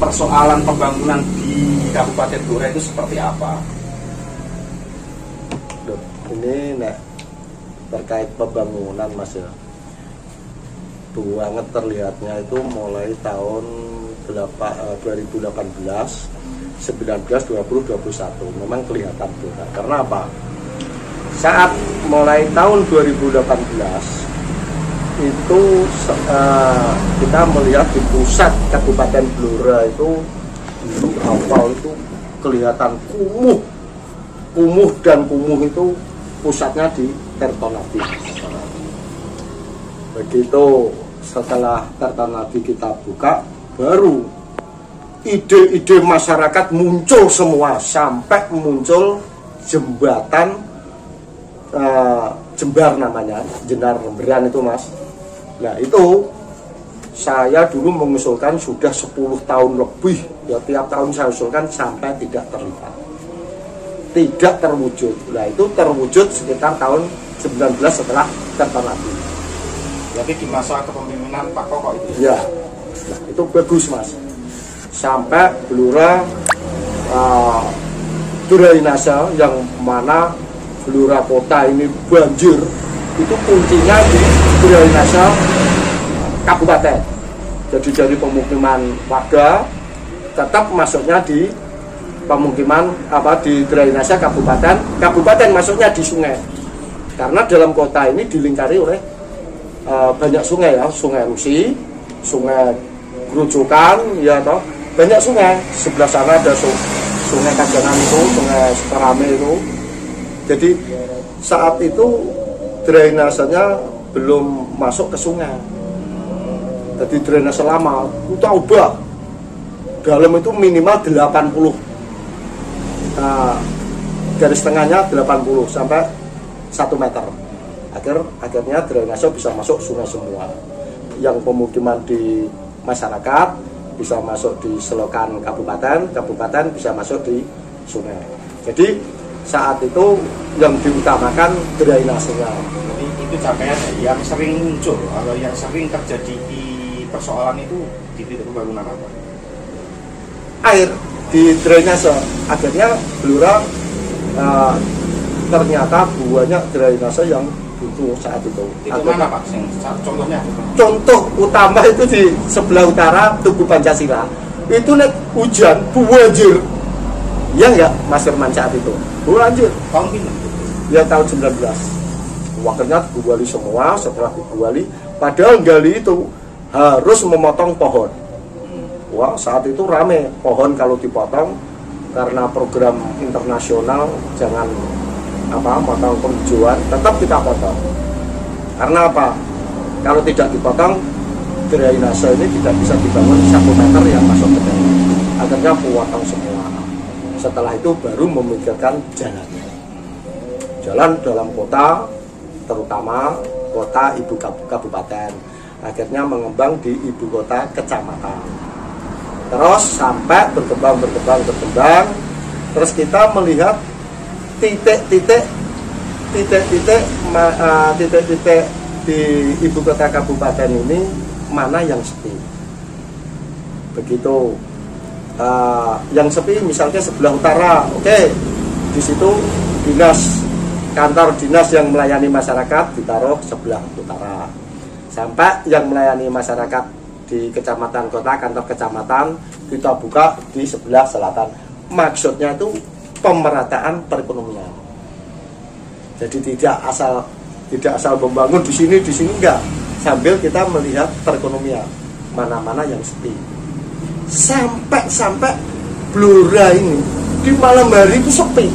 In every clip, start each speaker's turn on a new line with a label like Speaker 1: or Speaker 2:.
Speaker 1: persoalan pembangunan di Kabupaten Blora itu seperti apa?
Speaker 2: Ini nek terkait pembangunan Mas ya, banget terlihatnya itu mulai tahun 2018, 19, 20, 21 memang kelihatan Blora. Karena apa? Saat mulai tahun 2018 itu kita melihat di pusat Kabupaten Blora itu awal itu kelihatan kumuh dan kumuh itu pusatnya di Tirtonadi. Begitu setelah Tirtonadi kita buka, baru ide-ide masyarakat muncul semua sampai muncul jembatan Jembar namanya, Jenar Remberan itu Mas. Nah itu saya dulu mengusulkan sudah 10 tahun lebih, ya tiap tahun saya usulkan sampai tidak terlihat, tidak terwujud. Nah itu terwujud sekitar tahun 19 setelah Tirtonadi.
Speaker 1: Jadi di masa kepemimpinan Pak Koko itu?
Speaker 2: Ya, nah, itu bagus Mas. Sampai Blora drainase yang mana Blora kota ini banjir, itu kuncinya di drainase kabupaten. Jadi dari pemukiman warga tetap masuknya di pemukiman di drainase kabupaten, kabupaten masuknya di sungai. Karena dalam kota ini dilingkari oleh banyak sungai ya, Sungai Rusi, Sungai Grojokan, ya toh, banyak sungai. Sebelah sana ada Sungai Kajangan itu, Sungai Sukarame itu. Jadi saat itu drainasenya belum masuk ke sungai. Jadi drainase lama, kita ubah. Dalam itu minimal 80. Garis tengahnya 80 sampai 1 meter. Akhirnya drainase bisa masuk sungai semua. Yang pemukiman di masyarakat bisa masuk di selokan kabupaten, kabupaten bisa masuk di sungai. Jadi saat itu yang diutamakan drainasenya.
Speaker 1: Jadi itu capaian yang sering muncul, atau yang sering terjadi di persoalan itu di titik pembangunan apa?
Speaker 2: Air di drainase. Akhirnya Blora ternyata banyak drainase yang buntu saat itu.
Speaker 1: Itu mana Pak? Contohnya?
Speaker 2: Contoh utama itu di sebelah utara Tugu Pancasila. Itu nek hujan banjir. Iya enggak Mas Firman saat itu? Banjir.
Speaker 1: Tahun ini?
Speaker 2: Ya tahun 19. Akhirnya digali semua. Setelah digali, padahal gali itu harus memotong pohon. Wah saat itu rame pohon kalau dipotong karena program internasional jangan motong penghijauan, tetap kita potong. Karena apa? Kalau tidak dipotong, drainase ini tidak bisa dibangun 1 meter yang masuk ke dalam. Akhirnya potong semua. Setelah itu baru memikirkan jalan dalam kota, terutama kota ibu kabupaten. Akhirnya mengembang di ibu kota kecamatan. Terus sampai berkembang. Terus kita melihat titik-titik di ibu kota kabupaten ini mana yang sepi. Begitu yang sepi misalnya sebelah utara, oke, di situ kantor dinas yang melayani masyarakat ditaruh sebelah utara. Sampai yang melayani masyarakat di kecamatan kota, kantor kecamatan kita buka di sebelah selatan. Maksudnya itu pemerataan perekonomian. Jadi tidak asal membangun di sini enggak. Sambil kita melihat perekonomian mana-mana yang sepi. Sampai Blora ini di malam hari itu sepi.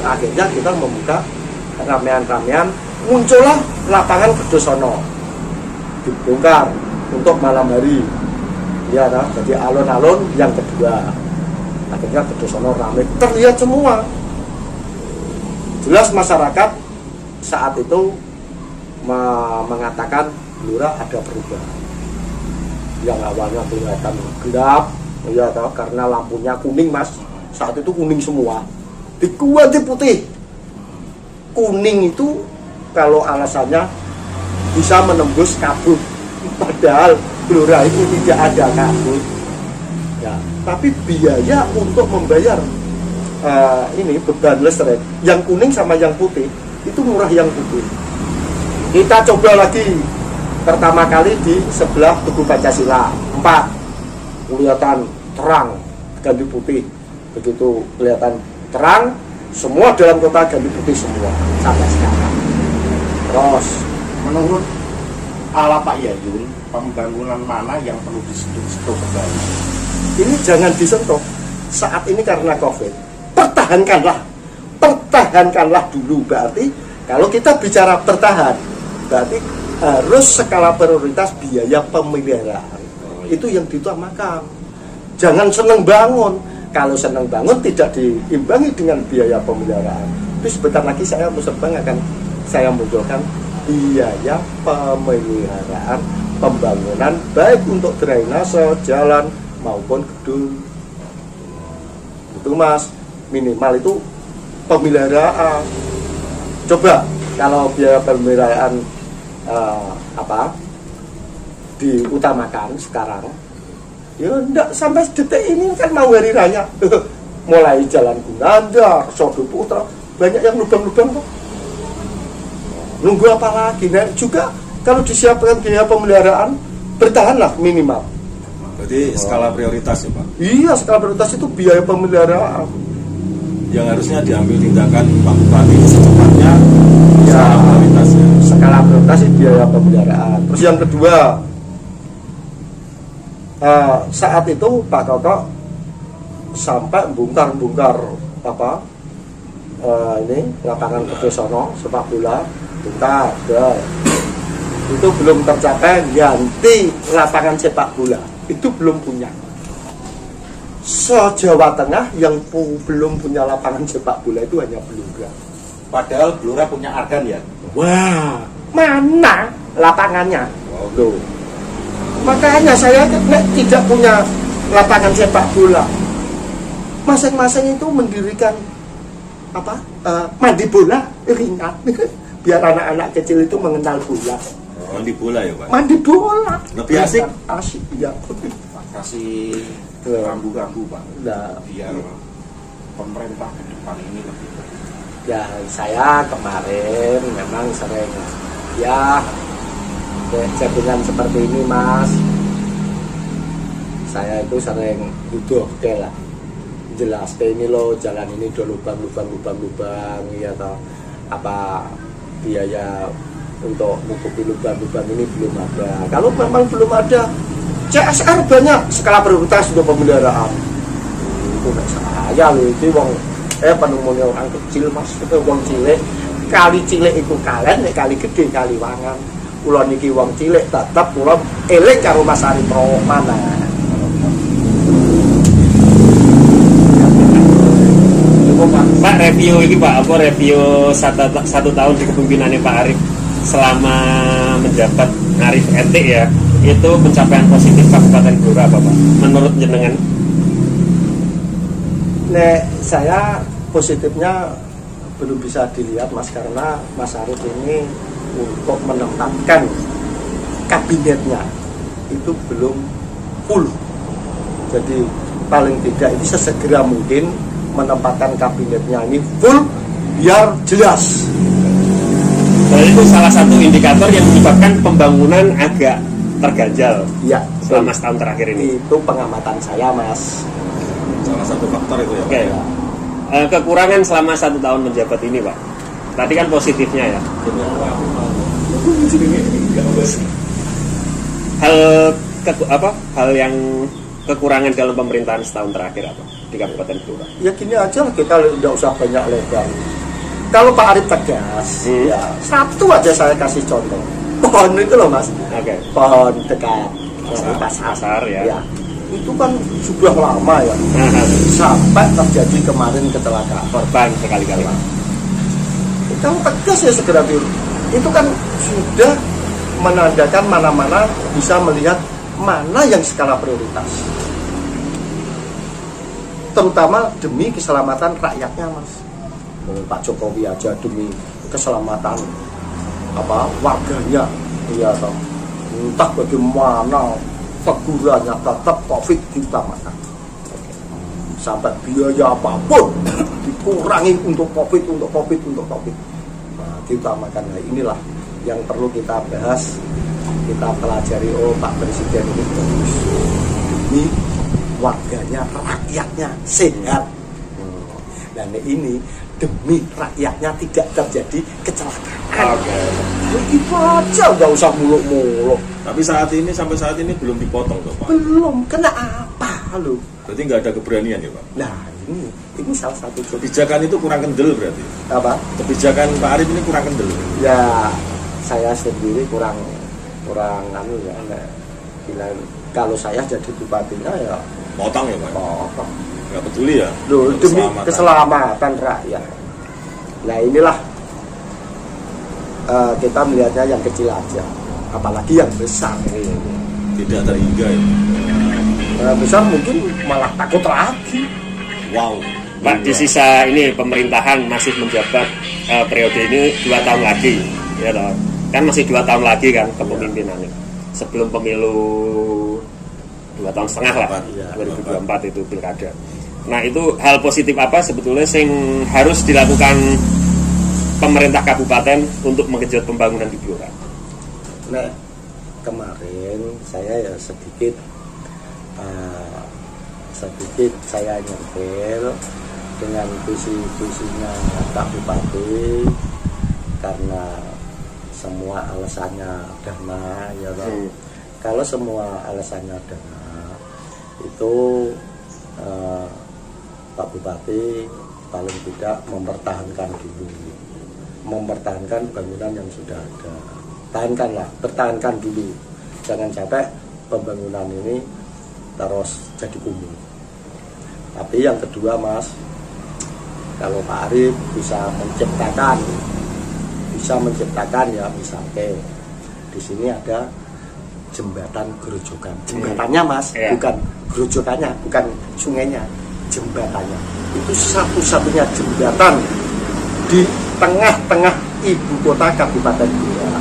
Speaker 2: Akhirnya kita membuka ramean-ramean, muncullah lapangan Kertosono dibongkar untuk malam hari. Ya, jadi alun-alun yang kedua. Akhirnya Kertosono ramai, terlihat semua. Jelas masyarakat saat itu mengatakan Blora ada perubahan. Yang awalnya kelihatan gelap, ya karena lampunya kuning Mas. Saat itu kuning semua. Diganti putih. Kuning itu kalau alasannya bisa menembus kabut. Padahal Blora itu tidak ada kabut. Ya, tapi biaya untuk membayar ini beban listrik yang kuning sama yang putih itu murah yang putih. Kita coba lagi pertama kali di sebelah Tugu Pancasila 4, kelihatan terang ganti putih, begitu kelihatan terang semua dalam kota ganti putih semua sampai sekarang. Terus
Speaker 1: menurut ala Pak Yayun, pembangunan mana yang perlu disentuh kembali?
Speaker 2: ini jangan disentuh saat ini karena COVID. Pertahankanlah dulu. Berarti kalau kita bicara bertahan, berarti harus skala prioritas biaya pemeliharaan. Itu yang diutamakan. Jangan seneng bangun. Kalau seneng bangun tidak diimbangi dengan biaya pemeliharaan. Itu sebentar lagi saya akan saya munculkan biaya pemeliharaan pembangunan baik untuk drainase, jalan maupun gedung. Itu Mas, minimal itu pemeliharaan. Coba kalau biaya pemeliharaan diutamakan sekarang, ya enggak sampai detik ini kan mau hari raya. Mulai jalan Gunanda, Sodo Putra, banyak yang lubang-lubang kok. Nunggu apa lagi? Nah, juga kalau disiapkan biaya pemeliharaan, bertahanlah minimal.
Speaker 3: Berarti skala prioritas ya Pak?
Speaker 2: Iya, skala prioritas itu biaya pemeliharaan.
Speaker 3: Yang harusnya diambil tindakan Pak Bupati secepatnya,
Speaker 2: Ya,
Speaker 3: skala prioritasnya.
Speaker 2: skala prioritas itu biaya pemeliharaan. Terus yang kedua, saat itu Pak Koko sampai bongkar ini lapangan Kedosono sepak bola, bongkar. Itu belum tercapai. Ganti lapangan sepak bola itu belum punya. Se-Jawa Tengah yang belum punya lapangan sepak bola itu hanya Blora.
Speaker 1: Padahal Blora punya Argan ya.
Speaker 2: Wah, mana lapangannya? Loh. Makanya saya tidak punya lapangan sepak bola. Masing-masing itu mendirikan mandi bola ringan biar anak-anak kecil itu mengenal bola.
Speaker 3: Mandi bola ya Pak?
Speaker 2: Mandi bola
Speaker 3: Lebih asik?
Speaker 2: Asik, ya.
Speaker 1: Kasih rambu-rambu Pak,
Speaker 2: Nah,
Speaker 1: biar pemerintah ke depan ini lebih baik.
Speaker 2: ya saya kemarin memang sering jaringan seperti ini Mas. Saya itu sering duduk lah, jelas kayak ini loh, jalan ini udah lubang ya toh, biaya untuk menutupi lubang-lubang ini belum ada. Kalau memang belum ada, CSR banyak skala prioritas untuk pemeliharaan. Itu nggak saya loh, itu penemunya orang kecil Mas, itu wong cilik. Kali cilik itu kalian, kali gede kali wangan. Kula niki wong cilik tetep kula eling karo Mas Arif mana.
Speaker 4: Pak, review ini Pak, review satu tahun di kepemimpinannya Pak Arif selama menjabat Arif RT ya, itu pencapaian positif Kabupaten Blora apa Pak? Menurut jenengan?
Speaker 2: Saya positifnya belum bisa dilihat Mas, karena Mas Arif ini untuk menempatkan kabinetnya itu belum full. Jadi paling tidak ini sesegera mungkin menempatkan kabinetnya ini full biar jelas.
Speaker 4: Jadi itu salah satu indikator yang menyebabkan pembangunan agak terganjal
Speaker 2: Ya,
Speaker 4: selama setahun terakhir ini.
Speaker 2: itu pengamatan saya Mas.
Speaker 3: Salah satu faktor itu ya Pak?
Speaker 4: Oke. Kekurangan selama 1 tahun menjabat ini Pak. Tadi kan positifnya ya. Hal yang kekurangan dalam pemerintahan setahun terakhir apa di Kabupaten Blora?
Speaker 2: Ya gini aja lah, kita tidak usah banyak lebar. Kalau Pak Arif tegas, ya satu aja saya kasih contoh. Pohon itu loh Mas.
Speaker 4: Oke.
Speaker 2: Pohon dekat
Speaker 4: Pasar ya.
Speaker 2: Ya, itu kan sudah lama ya. Sampai terjadi kemarin kecelakaan.
Speaker 4: Korban sekali-kali.
Speaker 2: Kalau tegas ya segera dulu. Itu kan sudah menandakan mana-mana bisa melihat mana yang skala prioritas. Terutama demi keselamatan rakyatnya Mas. Pak Jokowi aja demi keselamatan warganya, iya toh. Entah bagaimana tegurannya tetap COVID diutamakan. sampai biaya apapun dikurangi untuk COVID. Nah, diutamakan. Nah, inilah yang perlu kita bahas, kita pelajari. Oh, Pak Presiden ini bagus demi warganya, rakyatnya sehat. Dan ini demi rakyatnya tidak terjadi kecelakaan. Itu aja, nggak usah muluk-muluk.
Speaker 3: Tapi sampai saat ini belum dipotong toh Pak?
Speaker 2: Belum, kena apa lo?
Speaker 3: Berarti nggak ada keberanian ya Pak?
Speaker 2: Nah, ini salah satu
Speaker 3: kebijakan itu kurang kendel berarti?
Speaker 2: Apa?
Speaker 3: Kebijakan Pak Arief ini kurang kendel?
Speaker 2: Ya, saya sendiri kurang anu ya. Nah, kalau saya jadi bupatinya ya
Speaker 3: potong ya Pak?
Speaker 2: Potong.
Speaker 3: Nggak peduli ya?
Speaker 2: Loh, demi keselamatan rakyat. Nah, inilah kita melihatnya yang kecil aja, apalagi yang besar.
Speaker 3: Tidak terhingga ya?
Speaker 2: Besar mungkin malah takut lagi.
Speaker 3: Wow.
Speaker 4: Pak, di sisa ini pemerintahan masih menjabat periode ini 2 tahun lagi, ya toh? Kan masih 2 tahun lagi kan kepemimpinannya. Sebelum pemilu 2,5 tahun lah, 2024 itu pilkada. Nah, itu hal positif apa sebetulnya yang harus dilakukan pemerintah kabupaten untuk menggenjot pembangunan di Blora?
Speaker 2: Nah, kemarin saya ya sedikit saya nyentil dengan visi-visinya Pak Bupati, karena semua alasannya dana ya kan. Kalau semua alasannya dana itu Pak Bupati paling tidak mempertahankan bangunan yang sudah ada. Bertahankan dulu, jangan sampai pembangunan ini terus jadi kumuh. Tapi yang kedua Mas, kalau Pak Arief bisa menciptakan ya, misalnya di sini ada jembatan gerojokan, jembatannya Mas, bukan gerojokannya, bukan sungainya, jembatannya. Itu satu-satunya jembatan di tengah-tengah ibu kota Kabupaten Blora.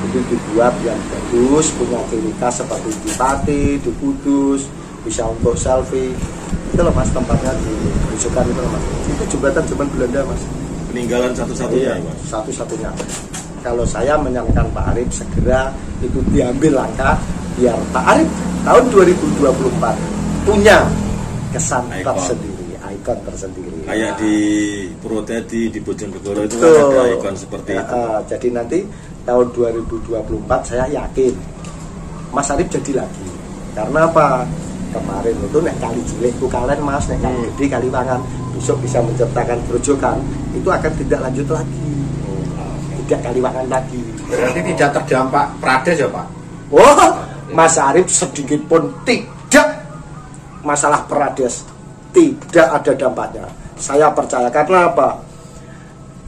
Speaker 2: Itu dibuat yang bagus, punya ciri khas seperti di Pati, di Kudus, bisa untuk selfie. Itu loh Mas, tempatnya di gerojokan itu loh Mas. Itu jembatan zaman Belanda Mas.
Speaker 3: Peninggalan satu-satunya ya Mas?
Speaker 2: Satu-satunya. Kalau saya menyarankan Pak Arief segera itu diambil langkah biar Pak Arief tahun 2024 punya kesan tersendiri, ikon tersendiri.
Speaker 3: Kayak di Purwodadi, di Bojonegoro itu kan ada ikon seperti itu.
Speaker 2: Jadi nanti tahun 2024 saya yakin Mas Arief jadi lagi. Karena apa? Kemarin itu nek kali cilik ku kalen Mas, nek kali gede Kaliwangan, besok bisa menciptakan grojokan, itu akan tidak lanjut lagi. Tidak Kaliwangan lagi.
Speaker 1: Berarti tidak terdampak Prades ya Pak?
Speaker 2: Oh, Mas Arief sedikit pun tidak masalah Prades, tidak ada dampaknya. Saya percaya, karena apa?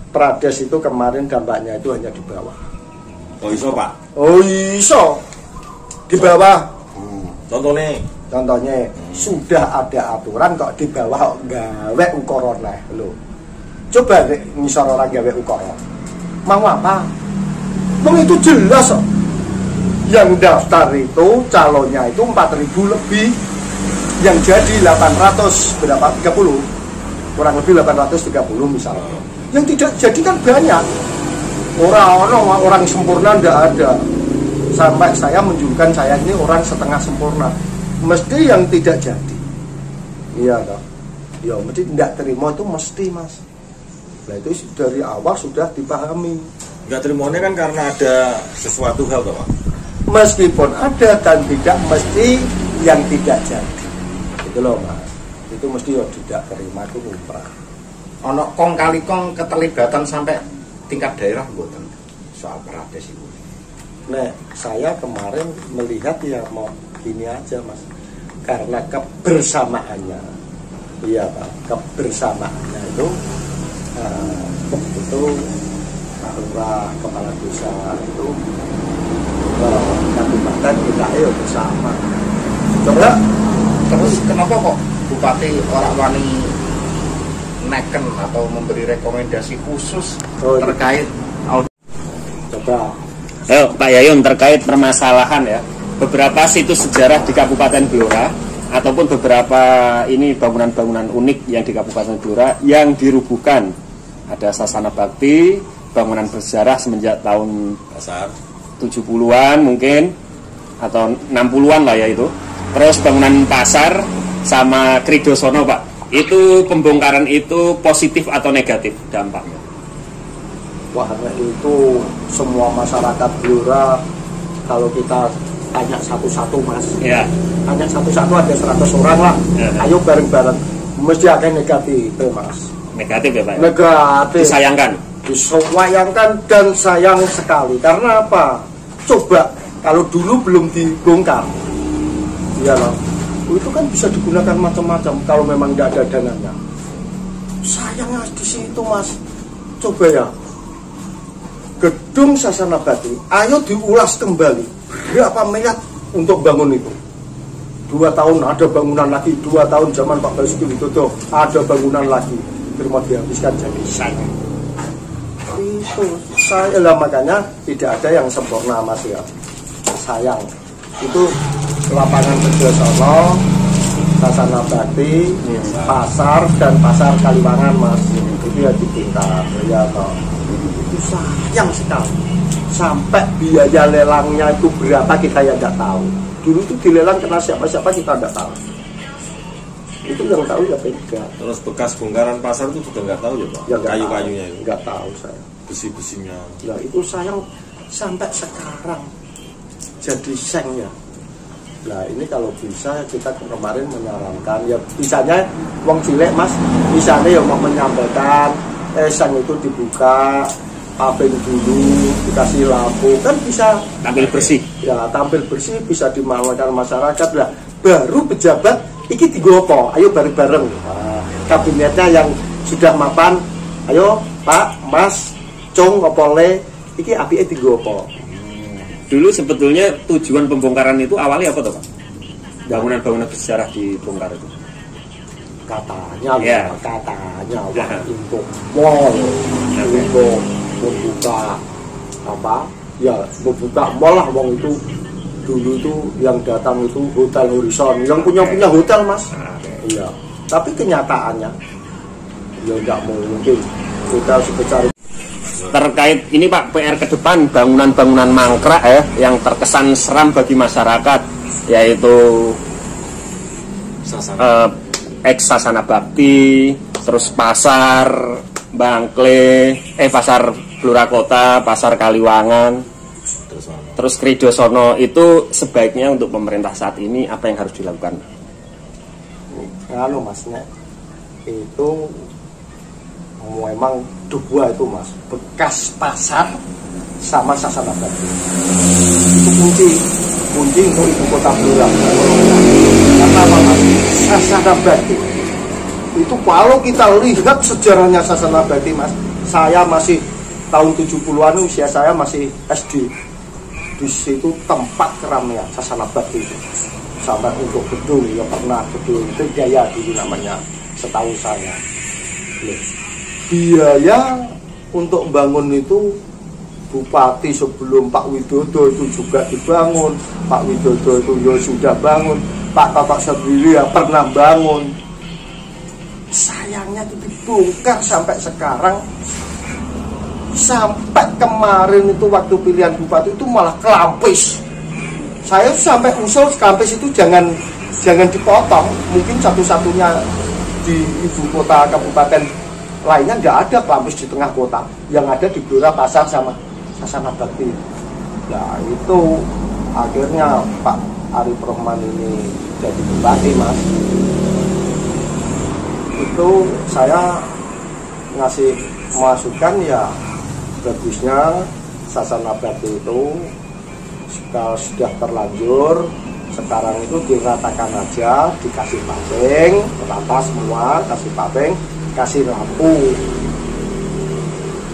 Speaker 2: Prades itu kemarin dampaknya itu hanya di bawah.
Speaker 3: Oh iso Pak?
Speaker 2: Oh iso di bawah. Contohnya sudah ada aturan kok di bawah gawe ukorone lho. Coba ngisor orang gawe ukoron. Mau apa? Itu jelas kok. Yang daftar itu calonnya itu 4.000 lebih, yang jadi 800 berapa? 30. Kurang lebih 830 misalnya. Yang tidak jadi kan banyak. Orang sempurna ndak ada. Sampai saya menunjukkan saya ini orang setengah sempurna. Mesti yang tidak jadi. Iya toh. Ya mesti tidak terima itu mesti Mas. Nah itu dari awal sudah dipahami.
Speaker 3: Nggak terimanya kan karena ada sesuatu hal toh Pak?
Speaker 2: Meskipun ada dan tidak mesti yang tidak jadi. Itu loh Mas. Itu mesti ya tidak terima itu lumrah.
Speaker 1: Ono kong kali kong keterlibatan sampai tingkat daerah mboten soal Prades itu.
Speaker 2: Nah, saya kemarin melihat ya mau gini aja Mas, karena kebersamaannya, iya Pak, kebersamaannya itu kepala desa itu kabupaten kita ayo bersama. Coba
Speaker 1: terus kenapa kok Bupati orang wani neken atau memberi rekomendasi khusus terkait
Speaker 2: coba.
Speaker 4: Pak Yayun, terkait permasalahan ya, beberapa situs sejarah di Kabupaten Blora ataupun beberapa ini bangunan-bangunan unik yang di Kabupaten Blora yang dirubuhkan. Ada Sasana Bakti, bangunan bersejarah semenjak tahun
Speaker 3: Pasar
Speaker 4: 70-an mungkin atau 60-an lah ya itu. Terus bangunan pasar sama Kridosono Pak. Itu pembongkaran itu positif atau negatif dampaknya?
Speaker 2: Wah, itu semua masyarakat Blora kalau kita tanya satu-satu Mas.
Speaker 4: Ya.
Speaker 2: Tanya satu-satu ada 100 orang lah.
Speaker 4: Ya.
Speaker 2: Ayo bareng-bareng. Mesti ada negatif, Mas.
Speaker 4: Negatif ya Pak?
Speaker 2: Negatif.
Speaker 4: Disayangkan.
Speaker 2: Disayangkan dan sayang sekali. Karena apa? Coba kalau dulu belum dibongkar, ya loh, itu kan bisa digunakan macam-macam kalau memang tidak ada dananya. Sayangnya di situ Mas. Coba ya, gedung Sasana Bakti, ayo diulas kembali. Berapa miliar untuk bangun itu? 2 tahun ada bangunan lagi, 2 tahun zaman Pak Basuki Widodo ada bangunan lagi. Terima dihabiskan jadi sayang. Itu saya lah, makanya tidak ada yang sempurna Mas ya. Sayang. Itu lapangan kerja sono, Sasana Bakti, pasar dan pasar Kaliwangan Mas. Itu ya dibongkar ya toh. Itu sayang sekali. Sampai biaya lelangnya itu berapa kita ya nggak tahu. Dulu itu dilelang kena siapa-siapa kita nggak tahu. Itu yang tahu ya Pega.
Speaker 3: Terus bekas bongkaran pasar itu juga nggak tahu ya Pak?
Speaker 2: Ya,
Speaker 3: Kayu-kayunya itu?
Speaker 2: Nggak tahu saya.
Speaker 3: Besi-besinya.
Speaker 2: Nah itu sayang sampai sekarang jadi seng ya. Nah ini kalau bisa kita kemarin menyarankan ya, misalnya wong cilik Mas, misalnya yang mau menyampaikan seng itu dibuka, paving dulu, dikasih lampu, kan bisa
Speaker 4: Tampil bersih.
Speaker 2: ya, tampil bersih, bisa dimanfaatkan masyarakat lah. Baru pejabat iki digopo, ayo bareng-bareng. Nah, kabinetnya yang sudah mapan, ayo Pak, Mas, Cung, opole, iki apike digopo.
Speaker 4: Dulu sebetulnya tujuan pembongkaran itu awalnya apa tuh Pak? Bangunan-bangunan bersejarah dibongkar itu.
Speaker 2: Katanya,
Speaker 4: Ya.
Speaker 2: katanya wah untuk mall, untuk membuka apa? Ya membuka mall lah, wong itu dulu itu yang datang itu Hotel Horizon, yang punya hotel Mas. Iya. Tapi kenyataannya ya nggak mungkin hotel sebesar itu.
Speaker 4: Terkait ini Pak, PR ke depan bangunan-bangunan mangkrak ya yang terkesan seram bagi masyarakat, yaitu Sasana Bakti, terus pasar Bangkle, pasar Blora Kota, pasar Kaliwangan, terus Kridosono. Itu sebaiknya untuk pemerintah saat ini apa yang harus dilakukan?
Speaker 2: Kalau Masnya itu memang dua itu Mas, bekas pasar sama Sasana Bakti itu kunci untuk ibu kota Blora. Karena apa Mas? Sasana Bakti itu kalau kita lihat sejarahnya Sasana Bakti Mas, saya masih tahun 70-an, usia saya masih SD. Di situ tempat keramnya Sasana Bakti itu. Sampai untuk gedung ya pernah, gedung itu Jaya dulu namanya, setahu saya. Biaya untuk bangun itu Bupati sebelum Pak Widodo itu juga dibangun, Pak Widodo itu ya sudah bangun, Pak Tatak sendiri ya pernah bangun. Sayangnya itu dibongkar sampai sekarang. Sampai kemarin itu waktu pilihan Bupati itu malah kelampis. Saya sampai usul kelampis itu jangan dipotong. Mungkin satu-satunya di ibu kota kabupaten lainnya nggak ada kelampis di tengah kota. Yang ada di Blora pasar sama Sasana Bakti. Nah itu akhirnya Pak Arif Rohman ini jadi bupati Mas. Itu saya ngasih masukan ya, bagusnya Sasana Bakti itu kalau sudah terlanjur sekarang itu diratakan aja, dikasih paving rata semua, kasih paving, kasih lampu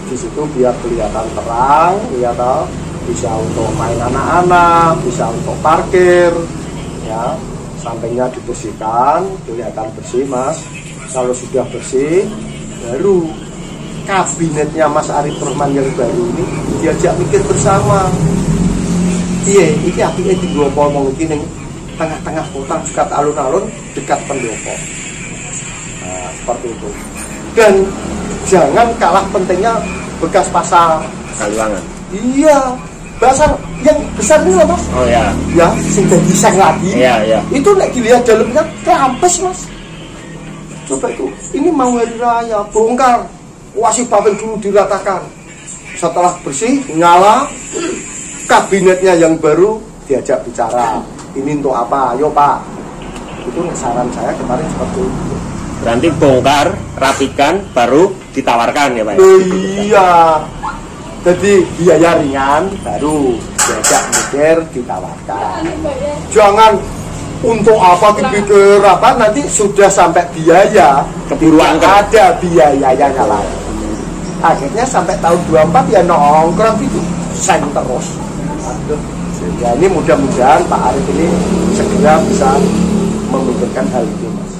Speaker 2: di situ biar kelihatan terang, ya toh, bisa untuk main anak-anak, bisa untuk parkir, ya, sampingnya dibersihkan, kelihatan bersih Mas. Kalau sudah bersih, baru kabinetnya Mas Arif Rohman yang baru ini diajak mikir bersama. Iya, ini apike digopo mong iki ning tengah-tengah kota juga alun-alun, dekat pendopo. Nah, seperti itu. Dan jangan kalah pentingnya bekas pasar
Speaker 4: Kaliwangan.
Speaker 2: iya pasar yang besar ini loh mas.
Speaker 4: Oh ya.
Speaker 2: Ya sudah diseng lagi.
Speaker 4: Iya.
Speaker 2: Itu nek dilihat dalamnya kerampes mas. Coba itu, ini mau hari raya bongkar, wasih paving dulu diratakan. Setelah bersih nyala, kabinetnya yang baru diajak bicara. Ini untuk apa? Ayo pak. Itu saran saya kemarin seperti itu.
Speaker 4: Berarti bongkar, rapikan, baru ditawarkan ya Pak?
Speaker 2: Iya. Jadi biaya ringan, baru diajak mikir, ditawarkan. Jangan untuk apa dipikir apa, nanti sudah sampai biaya,
Speaker 4: keburu angker.
Speaker 2: Ada biayanya lagi. Akhirnya sampai tahun 24 ya nongkrong itu, seng terus. Aduh. Ya ini mudah-mudahan Pak Arif ini segera bisa memikirkan hal itu mas.